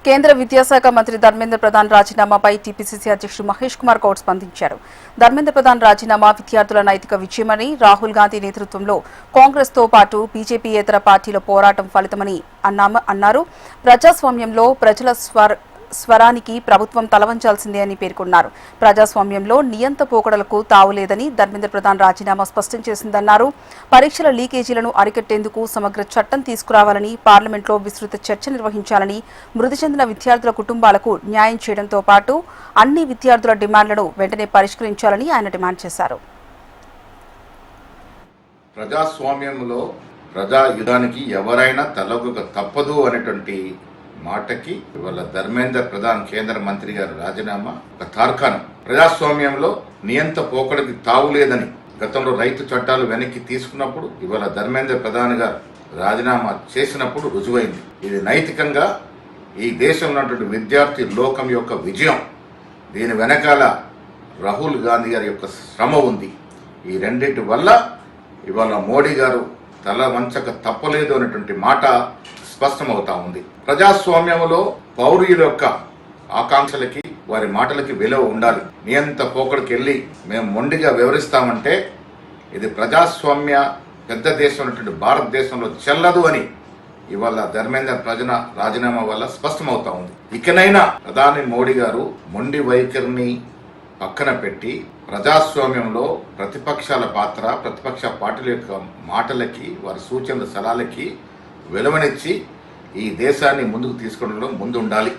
కేంద్ర విద్యాశాఖ మంత్రి ధర్మేంద్ర ప్రధాన్ రాజీనామాపై టీపీసీసీ అధ్యక్షుడు మహేష్ కుమార్ గౌడ్ స్పందించారు. ధర్మేంద్ర ప్రధాన్ రాజీనామా విద్యార్థుల నైతిక విజయమని, రాహుల్ గాంధీ నేతృత్వంలో కాంగ్రెస్ తో పాటు బీజేపీయేతర పార్టీల పోరాటం ఫలితమని అన్నారు. ప్రజాస్వామ్యంలో ప్రజల స్వరానికి ప్రభుత్వం తలవంచాల్సిందే అని పేర్కొన్నారు. ప్రజాస్వామ్యంలో నియంత పోకడలకు తావులేదని ధర్మేంద్ర ప్రధాన్ రాజీనామా స్పష్టం చేసిందన్నారు. పరీక్షల లీకేజీలను అరికట్టేందుకు సమగ్ర చట్టం తీసుకురావాలని, పార్లమెంట్లో విస్తృత చర్చ నిర్వహించాలని, మృతి చెందిన విద్యార్థుల కుటుంబాలకు న్యాయం చేయడంతో పాటు అన్ని విద్యార్థుల డిమాండ్లను వెంటనే పరిష్కరించాలని ఆయన డిమాండ్ చేశారు. ప్రజాస్వామ్యంలో ప్రజాయుధానికి ఎవరైనా తలొగ్గక తప్పదు అనేటువంటి మాటకి ఇవాళ ధర్మేంద్ర ప్రధాన్ కేంద్ర మంత్రి గారు రాజీనామా ఒక తార్కాణం. ప్రజాస్వామ్యంలో నియంత పోకడికి తావులేదని గతంలో రైతు చట్టాలు వెనక్కి తీసుకున్నప్పుడు ఇవాళ ధర్మేంద్ర ప్రధాన్ గారు రాజీనామా చేసినప్పుడు రుజువైంది. ఇది నైతికంగా ఈ దేశంలో ఉన్నటువంటి విద్యార్థి లోకం యొక్క విజయం. దీని వెనకాల రాహుల్ గాంధీ గారి యొక్క శ్రమ ఉంది. ఈ రెండింటి వల్ల ఇవాళ మోడీ గారు తల వంచక తప్పలేదు అనేటువంటి మాట స్పష్టమవుతా ఉంది. ప్రజాస్వామ్యంలో పౌరుల యొక్క ఆకాంక్షలకి, వారి మాటలకి విలువ ఉండాలి. నియంత పోకడికి వెళ్ళి మేము మొండిగా వివరిస్తామంటే ఇది ప్రజాస్వామ్య పెద్ద దేశం ఉన్నటువంటి భారతదేశంలో చెల్లదు అని ఇవాళ ధర్మేంద్ర రాజీనామా వల్ల స్పష్టమవుతా ఉంది. ఇకనైనా ప్రధాని మోడీ గారు మొండి వైఖరిని పక్కన పెట్టి ప్రజాస్వామ్యంలో ప్రతిపక్షాల పాత్ర, ప్రతిపక్ష పార్టీల యొక్క మాటలకి, వారి సూచనల సలహాలకి విలువనిచ్చి ఈ దేశాన్ని ముందుకు తీసుకోవడంలో ముందుండాలి.